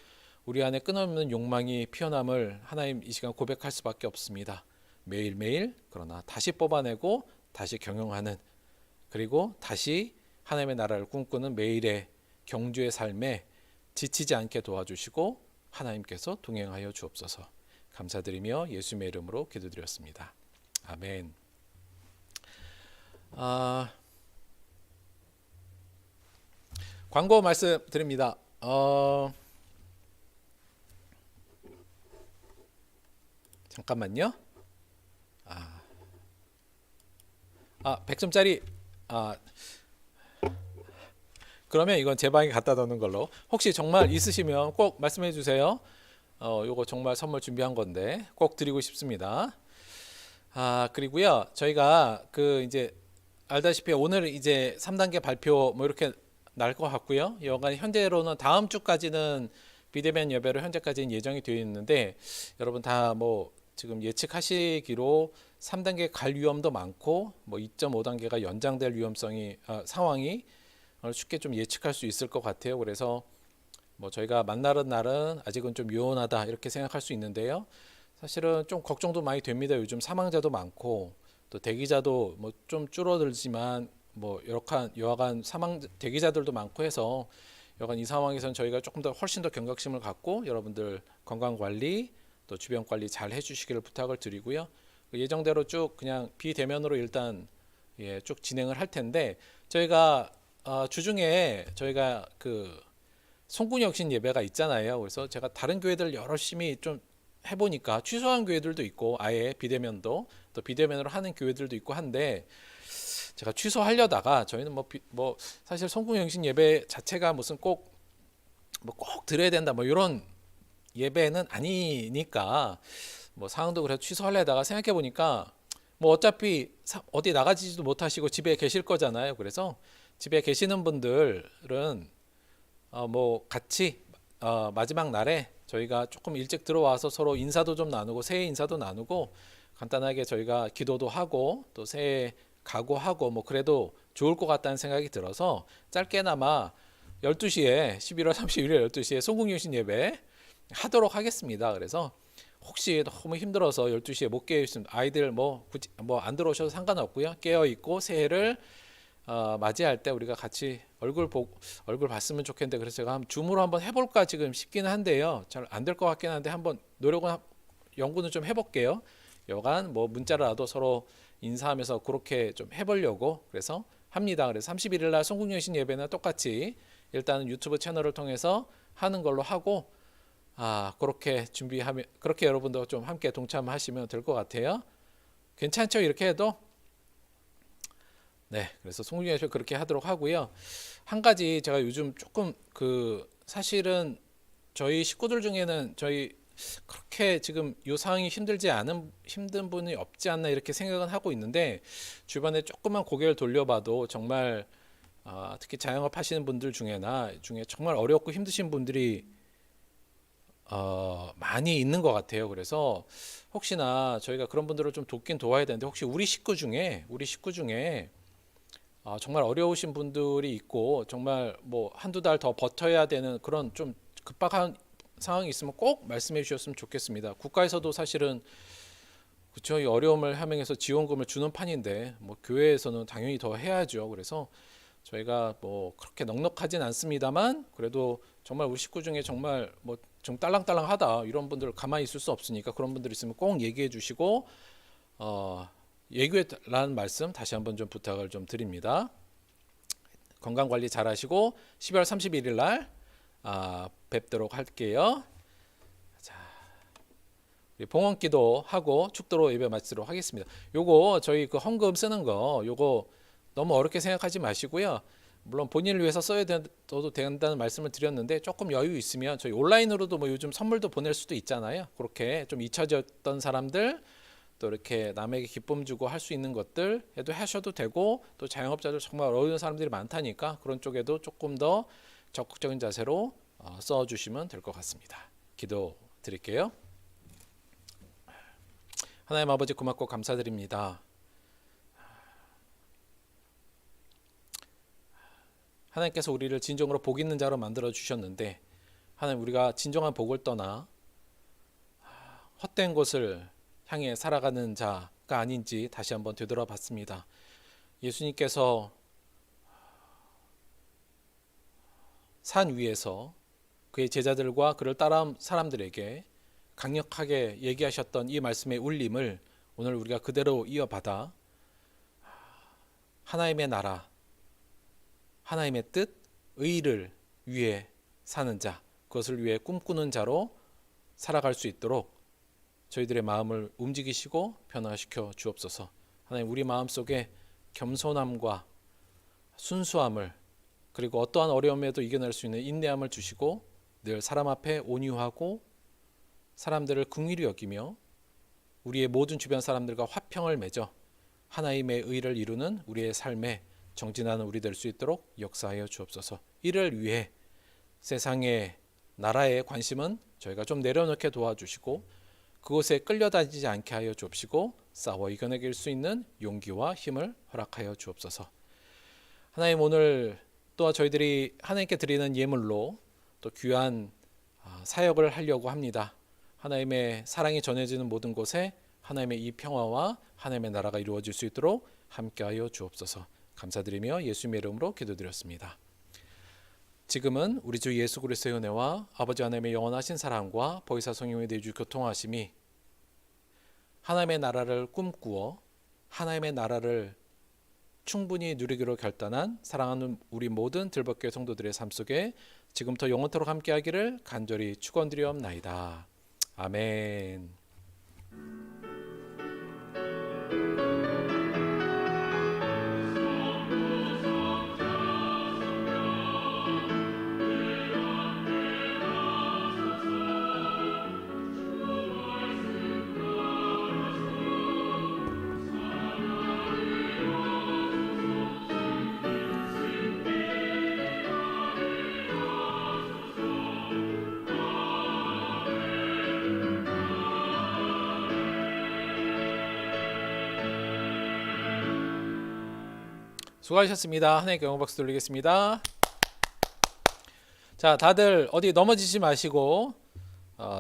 우리 안에 끊임없는 욕망이 피어남을 하나님 이 시간 고백할 수밖에 없습니다. 매일매일 그러나 다시 뽑아내고 다시 경영하는, 그리고 다시 하나님의 나라를 꿈꾸는 매일의 경주의 삶에 지치지 않게 도와주시고 하나님께서 동행하여 주옵소서. 감사드리며 예수님의 이름으로 기도드렸습니다. 아멘. 광고 말씀드립니다. 잠깐만요. 100점짜리. 그러면 이건 제 방에 갖다 놓는 걸로. 혹시 정말 있으시면 꼭 말씀해 주세요. 요거 정말 선물 준비한 건데 꼭 드리고 싶습니다. 그리고요, 저희가 이제 알다시피 오늘 이제 3단계 발표 이렇게 날 것 같고요. 여간 현재로는 다음 주까지는 비대면 예배로 현재까지는 예정이 되어 있는데, 여러분 다 지금 예측하시기로 3단계 갈 위험도 많고 2.5단계가 연장될 상황이 쉽게 좀 예측할 수 있을 것 같아요. 그래서 저희가 만나는 날은 아직은 좀 요원하다 이렇게 생각할 수 있는데요. 사실은 좀 걱정도 많이 됩니다. 요즘 사망자도 많고 또 대기자도 좀 줄어들지만 여하간 대기자들도 많고 해서 여간 이 상황에서는 저희가 조금 더 훨씬 더 경각심을 갖고 여러분들 건강 관리 또 주변 관리 잘 해주시기를 부탁을 드리고요. 예정대로 쭉 그냥 비대면으로 일단 쭉 진행을 할 텐데, 저희가 주중에 저희가 송구역신 예배가 있잖아요. 그래서 제가 다른 교회들 열심히 좀 해보니까 취소한 교회들도 있고 아예 비대면도 또 비대면으로 하는 교회들도 있고 한데, 제가 취소하려다가 저희는 사실 송구역신 예배 자체가 무슨 꼭 드려야 된다 이런 예배는 아니니까 뭐 상황도 그래서 취소하려다가 생각해 보니까 뭐 어차피 어디 나가지도 못하시고 집에 계실 거잖아요. 그래서 집에 계시는 분들은 뭐 같이 마지막 날에 저희가 조금 일찍 들어와서 서로 인사도 좀 나누고 새해 인사도 나누고 간단하게 저희가 기도도 하고 또 새해 각오하고 뭐 그래도 좋을 것 같다는 생각이 들어서 짧게나마 12시에 11월 31일 12시에 송국유신 예배 하도록 하겠습니다. 그래서 혹시 너무 힘들어서 12시에 못 깨어 있으면 아이들 뭐 굳이 뭐 안 들어오셔도 상관없고요. 깨어 있고 새해를 맞이할 때 우리가 같이 얼굴 봤으면 좋겠는데 그래서 제가 줌으로 한번 해볼까 지금 싶기는 한데요. 잘 안 될 것 같긴 한데 한번 연구는 좀 해볼게요. 여간 뭐 문자라도 서로 인사하면서 그렇게 좀 해보려고 그래서 합니다. 그래서 31일 날 송국여신 예배는 똑같이 일단은 유튜브 채널을 통해서 하는 걸로 하고 그렇게 준비하면 그렇게 여러분도 좀 함께 동참하시면 될 것 같아요. 괜찮죠? 이렇게 해도 네, 그래서 송중에서 그렇게 하도록 하고요. 한 가지 제가 요즘 조금 사실은 저희 식구들 중에는 저희 그렇게 지금 요 상황이 힘든 분이 없지 않나 이렇게 생각은 하고 있는데 주변에 조금만 고개를 돌려봐도 정말 특히 자영업 하시는 분들 중에 정말 어렵고 힘드신 분들이 많이 있는 것 같아요. 그래서 혹시나 저희가 그런 분들을 좀 돕긴 도와야 되는데 혹시 우리 식구 중에 정말 어려우신 분들이 있고 정말 뭐 한두 달 더 버텨야 되는 그런 좀 급박한 상황이 있으면 꼭 말씀해 주셨으면 좋겠습니다. 국가에서도 사실은 그쵸, 이 어려움을 하면서 지원금을 주는 판인데 뭐 교회에서는 당연히 더 해야죠. 그래서 저희가 뭐 그렇게 넉넉하진 않습니다만 그래도 정말 우리 식구 중에 정말 뭐 좀 딸랑딸랑하다 이런 분들 가만히 있을 수 없으니까 그런 분들 있으면 꼭 얘기해 주시고 예교라는 말씀 다시 한번 좀 부탁을 좀 드립니다. 건강 관리 잘 하시고 12월 31일 날 뵙도록 할게요. 자, 우리 봉헌기도 하고 축도로 예배 마치도록 하겠습니다. 요거 저희 그 헌금 쓰는 거 요거 너무 어렵게 생각하지 마시고요. 물론 본인을 위해서 써야 돼도 된다는 말씀을 드렸는데 조금 여유 있으면 저희 온라인으로도 뭐 요즘 선물도 보낼 수도 있잖아요. 그렇게 좀 잊혀졌던 사람들 또 이렇게 남에게 기쁨 주고 할 수 있는 것들 해도 하셔도 되고 또 자영업자들 정말 어려운 사람들이 많다니까 그런 쪽에도 조금 더 적극적인 자세로 써주시면 될 것 같습니다. 기도 드릴게요. 하나님 아버지 고맙고 감사드립니다. 하나님께서 우리를 진정으로 복 있는 자로 만들어 주셨는데 하나님 우리가 진정한 복을 떠나 헛된 곳을 향해 살아가는 자가 아닌지 다시 한번 되돌아봤습니다. 예수님께서 산 위에서 그의 제자들과 그를 따라온 사람들에게 강력하게 얘기하셨던 이 말씀의 울림을 오늘 우리가 그대로 이어받아 하나님의 나라, 하나님의 뜻, 의를 위해 사는 자, 그것을 위해 꿈꾸는 자로 살아갈 수 있도록 저희들의 마음을 움직이시고 변화시켜 주옵소서. 하나님 우리 마음속에 겸손함과 순수함을 그리고 어떠한 어려움에도 이겨낼 수 있는 인내함을 주시고 늘 사람 앞에 온유하고 사람들을 긍휼히 여기며 우리의 모든 주변 사람들과 화평을 맺어 하나님의 의를 이루는 우리의 삶에 정진하는 우리 될 수 있도록 역사하여 주옵소서. 이를 위해 세상의 나라의 관심은 저희가 좀 내려놓게 도와주시고 그곳에 끌려다니지 않게 하여 주옵시고 싸워 이겨내길 수 있는 용기와 힘을 허락하여 주옵소서. 하나님 오늘 또 저희들이 하나님께 드리는 예물로 또 귀한 사역을 하려고 합니다. 하나님의 사랑이 전해지는 모든 곳에 하나님의 이 평화와 하나님의 나라가 이루어질 수 있도록 함께하여 주옵소서. 감사드리며 예수님의 이름으로 기도드렸습니다. 지금은 우리 주 예수 그리스도의 은혜와 아버지 하나님의 영원하신 사랑과 보혜사 성령의 내주 교통하심이 하나님의 나라를 꿈꾸어 하나님의 나라를 충분히 누리기로 결단한 사랑하는 우리 모든 들벗교회 성도들의 삶 속에 지금부터 영원토록 함께하기를 간절히 축원드리옵나이다. 아멘. 수고하셨습니다. 하나의 경영 박수 돌리겠습니다. 자, 다들 어디 넘어지지 마시고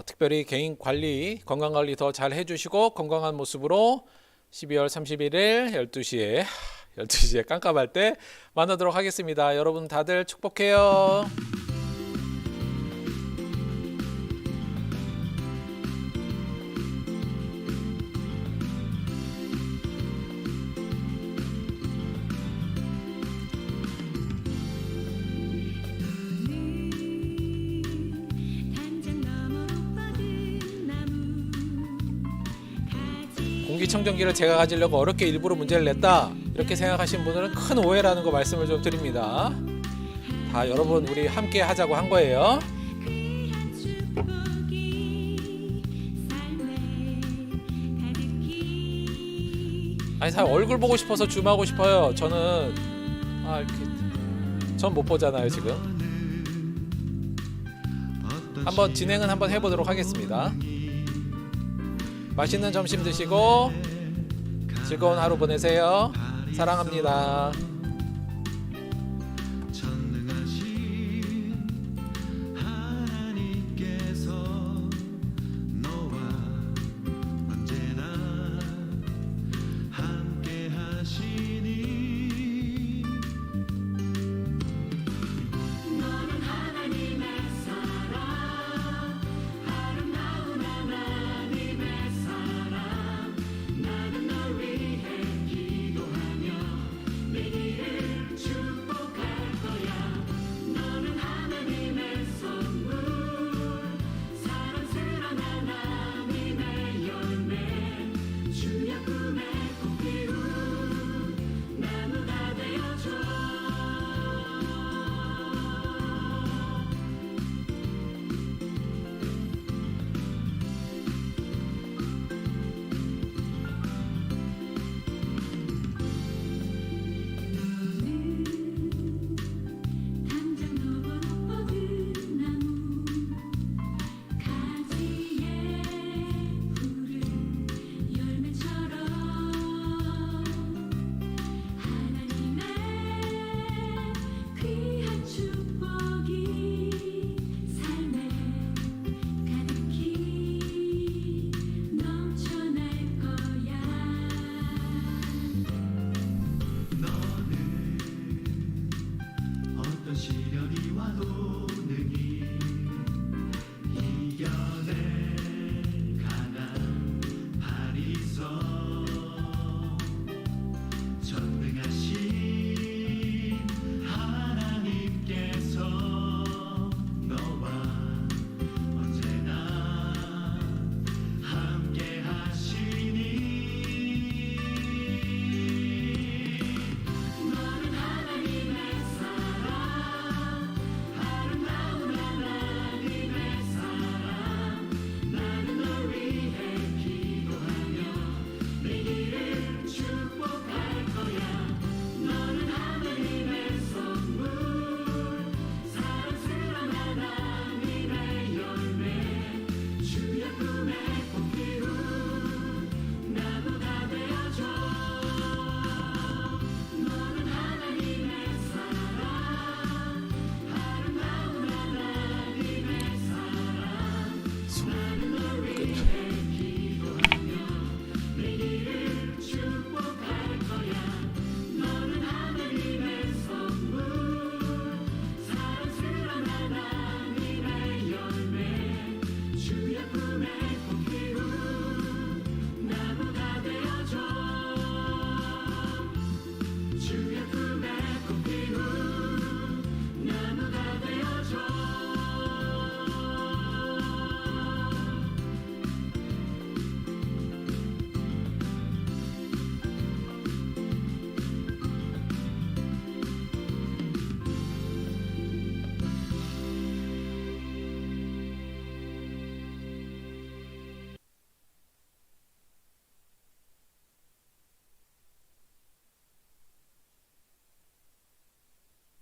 특별히 개인 관리, 건강 관리 더 잘 해주시고 건강한 모습으로 12월 31일 12시에 깜깜할 때 만나도록 하겠습니다. 여러분 다들 축복해요. 공기청정기를 제가 가지려고 어렵게 일부러 문제를 냈다 이렇게 생각하시는 분들은 큰 오해라는 거 말씀을 좀 드립니다. 다 여러분 우리 함께 하자고 한 거예요. 아니 사실 얼굴 보고 싶어서 줌하고 싶어요. 저는 이렇게 전 못 보잖아요 지금. 한번 진행은 한번 해보도록 하겠습니다. 맛있는 점심 드시고 즐거운 하루 보내세요. 사랑합니다.